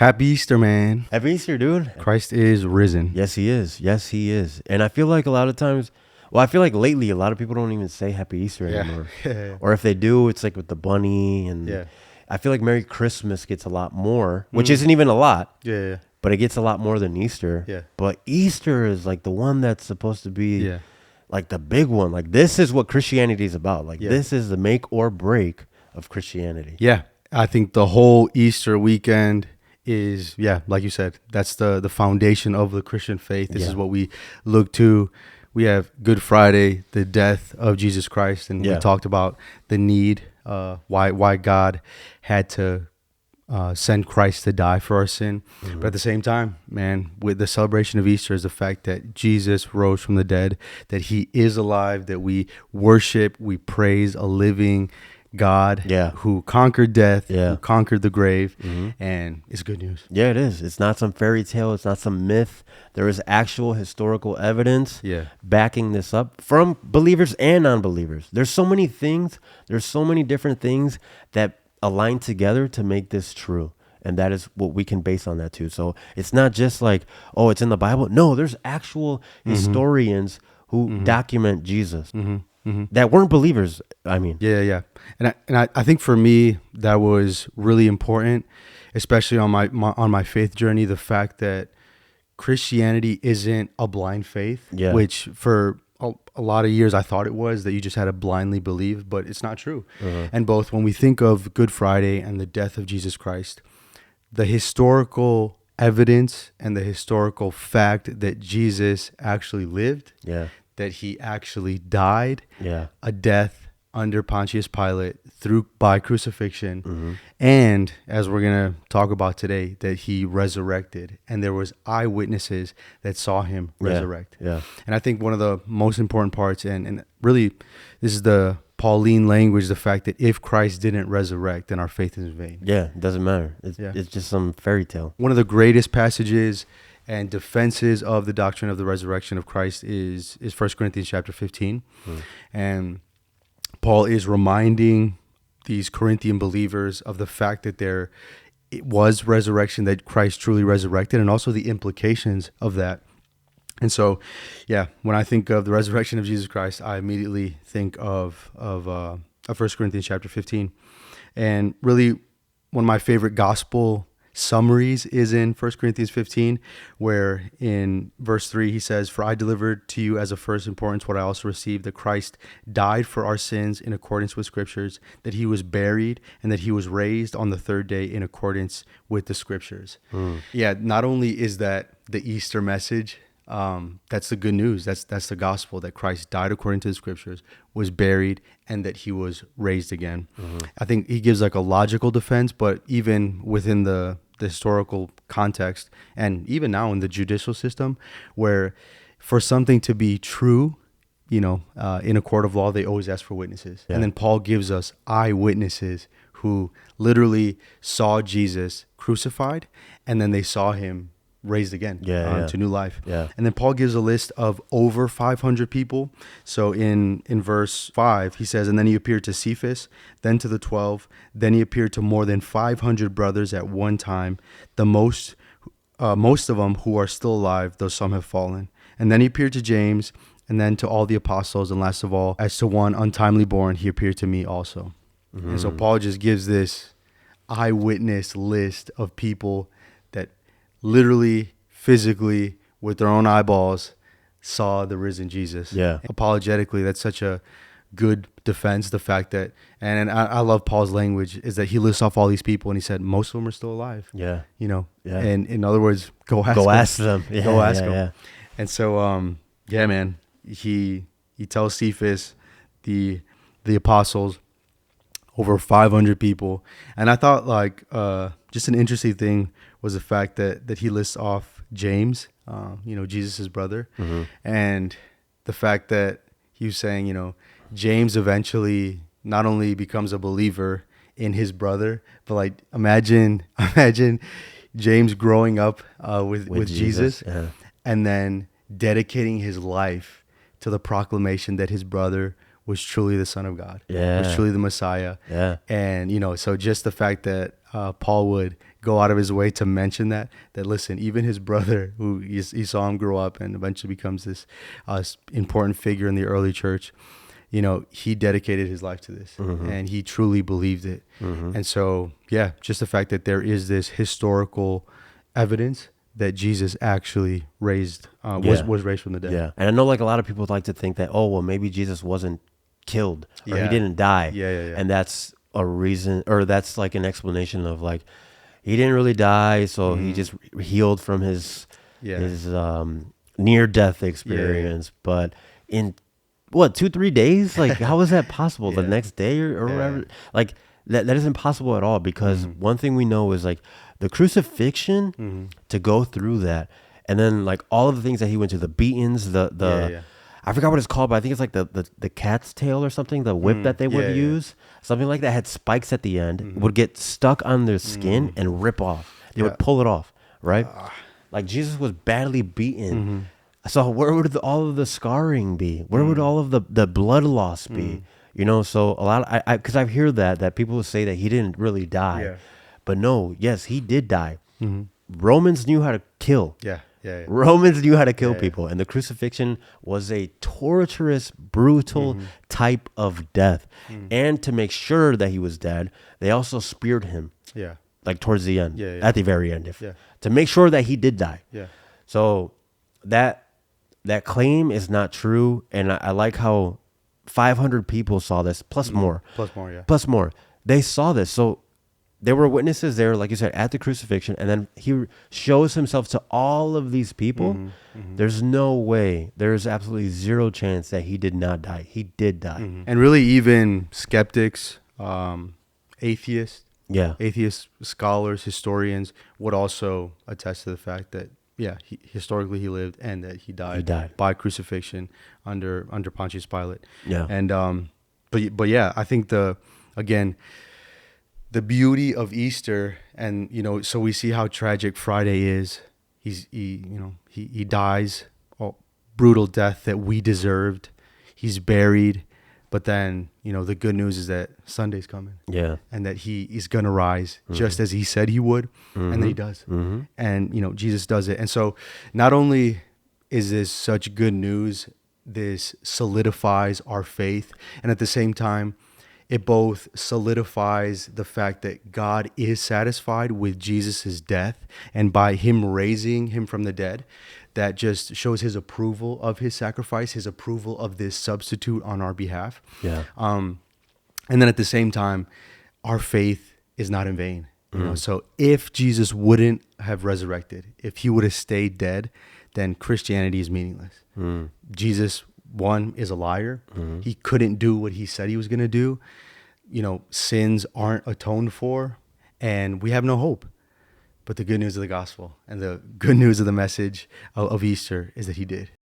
Happy Easter, man. Happy Easter, dude. Christ is risen. Yes, he is. Yes, he is. And I feel like a lot of times, I feel like lately a lot of people don't even say Happy Easter anymore. Yeah. Or if they do, it's like with the bunny. And Yeah. I feel like Merry Christmas gets a lot more, which isn't even a lot, Yeah. but it gets a lot more than Easter. Yeah. But Easter is like the one that's supposed to be Yeah. like the big one. Like this is what Christianity is about. Like Yeah. this is the make or break of Christianity. Yeah. I think the whole Easter weekend is, like you said, that's the foundation of the Christian faith. This is what we look to. We have Good Friday, the death of Jesus Christ, and we talked about the need, why God had to send Christ to die for our sin. But at the same time, man, with the celebration of Easter is the fact that Jesus rose from the dead, that he is alive, that we worship, we praise a living God who conquered death, who conquered the grave, and it's good news. Yeah, it is. It's not some fairy tale. It's not some myth. There is actual historical evidence backing this up from believers and non-believers. There's so many things. There's so many different things that align together to make this true. And that is what we can base on that too. So it's not just like, oh, it's in the Bible. No, there's actual historians who document Jesus. That weren't believers. I mean, and I think for me that was really important, especially on my faith journey. The fact that Christianity isn't a blind faith, which for a lot of years I thought it was, that you just had to blindly believe, but it's not true. And both when we think of Good Friday and the death of Jesus Christ, the historical evidence and the historical fact that Jesus actually lived, that he actually died a death under Pontius Pilate by crucifixion, and as we're going to talk about today, that he resurrected, and there was eyewitnesses that saw him resurrect. And I think one of the most important parts, and really this is the Pauline language, the fact that if Christ didn't resurrect, then our faith is in vain. It doesn't matter. It's just some fairy tale. One of the greatest passages and defenses of the doctrine of the resurrection of Christ is 1 Corinthians chapter 15. And Paul is reminding these Corinthian believers of the fact that it was resurrection, that Christ truly resurrected, and also the implications of that. And so, when I think of the resurrection of Jesus Christ, I immediately think of 1 Corinthians chapter 15. And really, one of my favorite gospel summaries is in 1 Corinthians 15, where in verse 3 he says, "For I delivered to you as of first importance what I also received, that Christ died for our sins in accordance with scriptures, that he was buried, and that he was raised on the third day in accordance with the scriptures." Not only is that the Easter message, that's the good news, that's the gospel, that Christ died according to the scriptures, was buried, and that he was raised again. I think he gives like a logical defense, but even within the historical context, and even now in the judicial system, where for something to be true, in a court of law, they always ask for witnesses. And then Paul gives us eyewitnesses who literally saw Jesus crucified, and then they saw him raised again to new life. And then Paul gives a list of over 500 people. So in verse 5, he says, "And then he appeared to Cephas, then to the 12, then he appeared to more than 500 brothers at one time, the most of them who are still alive, though some have fallen. And then he appeared to James, and then to all the apostles, and last of all, as to one untimely born, he appeared to me also." And so Paul just gives this eyewitness list of people that literally, physically, with their own eyeballs, saw the risen Jesus. Apologetically, that's such a good defense. The fact that, and I love Paul's language, is that he lists off all these people, and he said most of them are still alive. And in other words, go ask them. Go ask them. And so, man, he tells Cephas, the apostles, over 500 people. And I thought just an interesting thing was the fact that he lists off James, Jesus' brother, and the fact that he was saying, James eventually not only becomes a believer in his brother, but imagine James growing up with Jesus and then dedicating his life to the proclamation that his brother was truly the Son of God, was truly the Messiah. And, so just the fact that Paul would go out of his way to mention that listen, even his brother, who he saw him grow up and eventually becomes this important figure in the early church, he dedicated his life to this, and he truly believed it. And so, yeah, just the fact that there is this historical evidence that Jesus actually was raised from the dead. Yeah. And I know like a lot of people like to think that, oh, well, maybe Jesus wasn't killed or he didn't die. Yeah. And that's a reason, or that's like an explanation of like, he didn't really die. So he just healed from his near death experience. But in 2-3 days, like how is that possible? The next day or whatever, like that isn't possible at all, because one thing we know is like the crucifixion, to go through that, and then like all of the things that he went to, the beatings, I forgot what it's called, but I think it's like the cat's tail or something, the whip that they would use, something like that, had spikes at the end, would get stuck on their skin and rip off. They would pull it off, right? Like Jesus was badly beaten. So where would all of the scarring be? Where would all of the blood loss be? So a lot, because I've heard that people say that he didn't really die, but no, yes, he did die. Romans knew how to kill. Romans knew how to kill people, and the crucifixion was a torturous, brutal type of death. And to make sure that he was dead, they also speared him. Like towards the end, at the very end, to make sure that he did die. So that claim is not true, and I like how 500 people saw this, plus more. They saw this, so there were witnesses there, like you said, at the crucifixion, and then he shows himself to all of these people. There's no way, there's absolutely zero chance that he did not die. He did die. And really, even skeptics, atheists, scholars, historians would also attest to the fact that historically he lived, and that he died by crucifixion under Pontius Pilate. And but yeah, I think the beauty of Easter, and so we see how tragic Friday is. He dies a brutal death that we deserved. He's buried, but then the good news is that Sunday's coming. And that he is gonna rise just as he said he would, and then he does. And Jesus does it. And so not only is this such good news, this solidifies our faith, and at the same time, it both solidifies the fact that God is satisfied with Jesus' death, and by him raising him from the dead, that just shows his approval of his sacrifice, his approval of this substitute on our behalf. And then at the same time, our faith is not in vain. So if Jesus wouldn't have resurrected, if he would have stayed dead, then Christianity is meaningless. Jesus, one, is a liar. He couldn't do what he said he was going to do. Sins aren't atoned for, and we have no hope. But the good news of the gospel and the good news of the message of Easter is that he did.